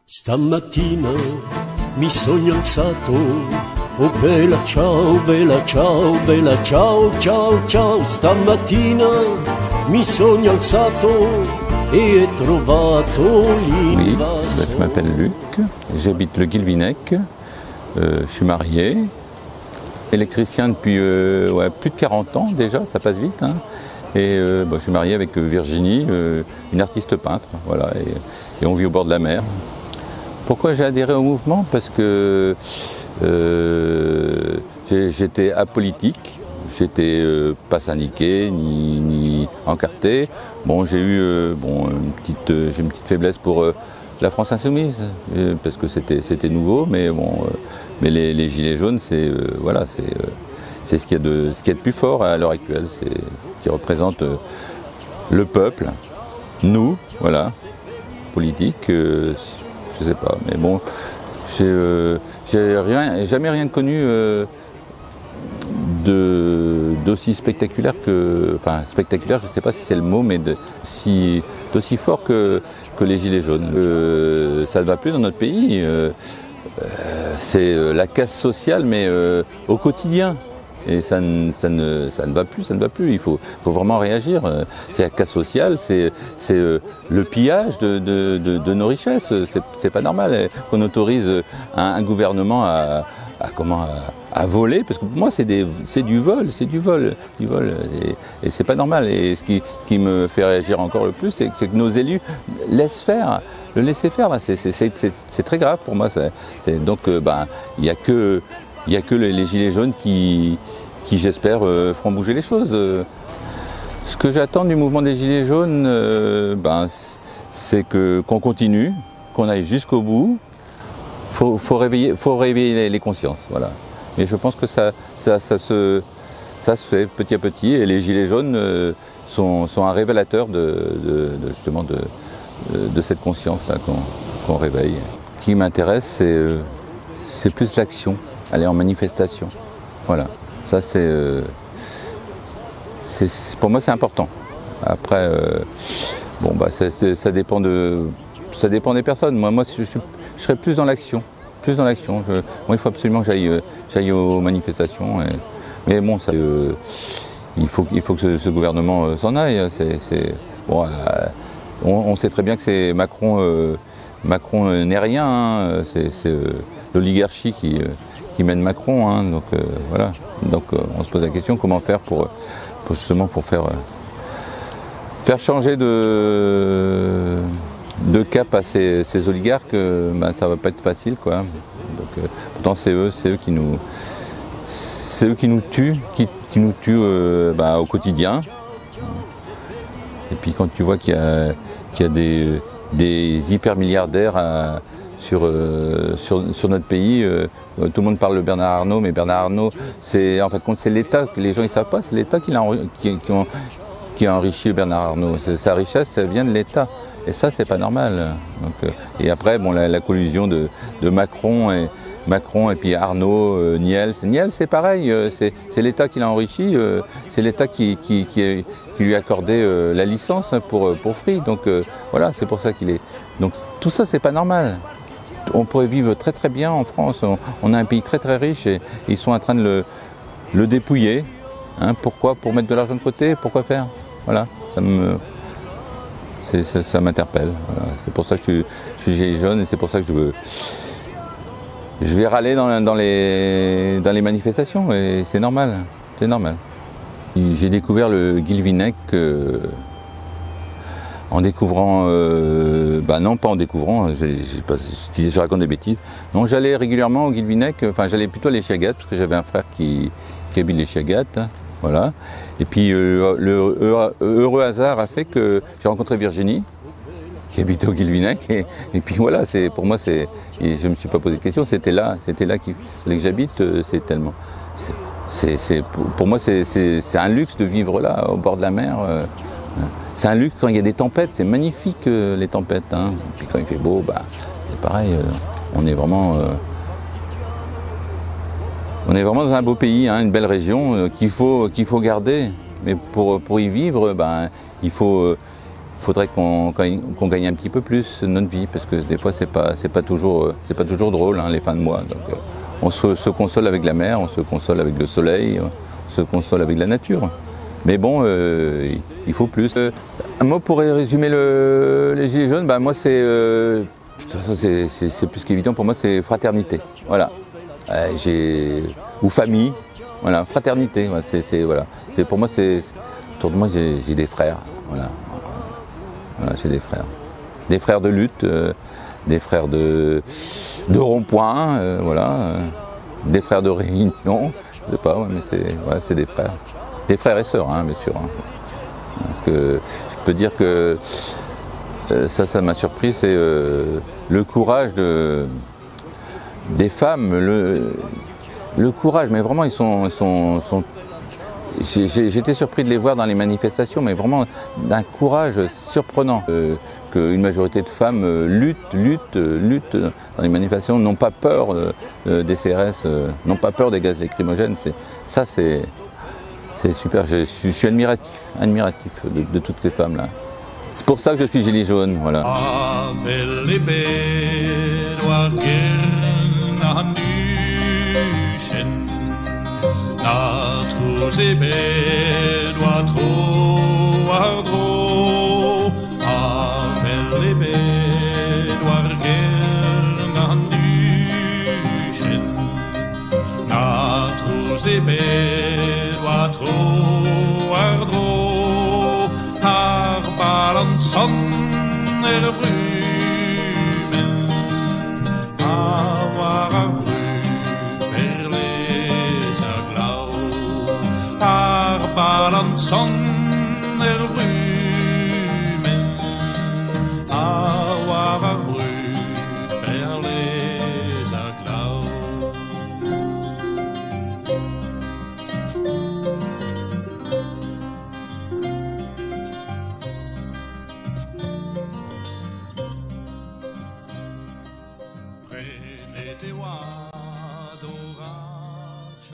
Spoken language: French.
Stamattina mi sogno alzato, oh bella ciao, bella ciao, ciao, ciao. Stamattina mi sogno alzato et ai trovato l'invaso. Oui, je m'appelle Luc, j'habite le Guilvinec, je suis marié, électricien depuis plus de 40 ans déjà, ça passe vite. Hein. Et je suis marié avec Virginie, une artiste peintre, voilà, et on vit au bord de la mer. Pourquoi j'ai adhéré au mouvement? Parce que j'étais apolitique, j'étais pas syndiqué ni encarté. Bon, j'ai eu j'ai une petite faiblesse pour la France insoumise, parce que c'était nouveau, mais bon, mais les gilets jaunes, c'est voilà, c'est ce qu'il y a de plus fort à l'heure actuelle, c'est qui représente le peuple, nous, voilà, politique. Je sais pas, mais bon, j'ai jamais rien connu d'aussi spectaculaire enfin spectaculaire, je sais pas si c'est le mot, mais d'aussi fort que les gilets jaunes. Ça ne va plus dans notre pays, c'est la casse sociale, mais au quotidien. Et ça ne va plus, il faut vraiment réagir. C'est la casse sociale, c'est le pillage de nos richesses, c'est pas normal qu'on autorise un gouvernement à voler, parce que pour moi c'est du vol, et c'est pas normal. Et ce qui me fait réagir encore le plus, c'est que nos élus laissent faire, le laisser faire, c'est très grave pour moi. Donc il y a que les gilets jaunes qui j'espère, feront bouger les choses. Ce que j'attends du mouvement des gilets jaunes, c'est qu'on continue, qu'on aille jusqu'au bout. Faut réveiller les consciences, voilà. Mais je pense que ça se fait petit à petit, et les gilets jaunes sont un révélateur justement de cette conscience-là qu'on réveille. Ce qui m'intéresse, c'est plus l'action, aller en manifestation, voilà. Ça, pour moi, c'est important. Après, ça dépend des personnes. Moi, je serais plus dans l'action. Moi, il faut absolument que j'aille aux manifestations. Mais bon, il faut que ce gouvernement s'en aille. On sait très bien que c'est Macron n'est rien. Hein. C'est l'oligarchie qui mène Macron, hein, donc voilà. Donc on se pose la question comment faire pour justement faire changer de cap à ces oligarques. Ça va pas être facile, quoi. Donc pourtant c'est eux qui nous tuent, qui nous tuent au quotidien. Et puis quand tu vois qu'il y a des hyper milliardaires sur notre pays, tout le monde parle de Bernard Arnault, mais Bernard Arnault, en fait c'est l'État, les gens ne savent pas, c'est l'État qui a enrichi Bernard Arnault. Sa richesse, ça vient de l'État. Et ça, c'est pas normal. Donc, et après, la collusion de Macron et puis Arnault, Niels, c'est pareil, c'est l'État qui l'a enrichi, c'est l'État qui lui a accordé la licence pour Free. Donc voilà, c'est pour ça qu'il est. Donc tout ça, c'est pas normal. On pourrait vivre très très bien en France. On a un pays très très riche et ils sont en train de le dépouiller. Hein, pourquoi? Pour mettre de l'argent de côté? Pourquoi faire? Voilà, ça m'interpelle. Voilà. C'est pour ça que je suis gilet jaune, et c'est pour ça que je vais râler dans les manifestations, et c'est normal. C'est normal. J'ai découvert le Guilvinec en découvrant, non pas en découvrant, je raconte des bêtises. Non, j'allais régulièrement au Guilvinec, enfin j'allais plutôt à l'Échiagat, parce que j'avais un frère qui habite l'Échiagat, hein, voilà. Et puis le heureux hasard a fait que j'ai rencontré Virginie, qui habitait au Guilvinec, et puis voilà, pour moi, et je me suis pas posé de questions, c'était là qu'il fallait que j'habite, c'est tellement. Pour moi, c'est un luxe de vivre là, au bord de la mer. C'est un luxe quand il y a des tempêtes, c'est magnifique les tempêtes. Hein. Et puis quand il fait beau, c'est pareil, on est vraiment dans un beau pays, hein, une belle région qu'il faut garder. Mais pour y vivre, il faut faudrait qu'on gagne un petit peu plus notre vie, parce que des fois c'est pas toujours drôle, hein, les fins de mois. Donc, on se console avec la mer, on se console avec le soleil, on se console avec la nature. Mais bon, il faut plus. Un mot pour résumer les Gilets jaunes, bah, moi c'est plus qu'évident pour moi, c'est fraternité. Voilà. Ou famille, voilà, fraternité. Voilà. Pour moi, autour de moi j'ai des frères. Voilà. Voilà, j'ai des frères. Des frères de lutte, des frères de rond-point, voilà, des frères de réunion, je sais pas, ouais, mais c'est des frères. Des frères et sœurs, hein, bien sûr. Hein. Parce que je peux dire que ça m'a surpris, c'est le courage des femmes, le courage, mais vraiment ils sont j'étais surpris de les voir dans les manifestations, mais vraiment d'un courage surprenant. Qu'une majorité de femmes luttent dans les manifestations, n'ont pas peur des CRS, n'ont pas peur des gaz lacrymogènes. C'est super, je suis admiratif de toutes ces femmes-là. C'est pour ça que je suis gilet jaune, voilà. Se bedua troardro Apelle beduar gernanduschen Natruse bedua troardro Har balanson brumen Avoir balanson brumen avoir brut vers les aglaus. Prenez tes oies d'orage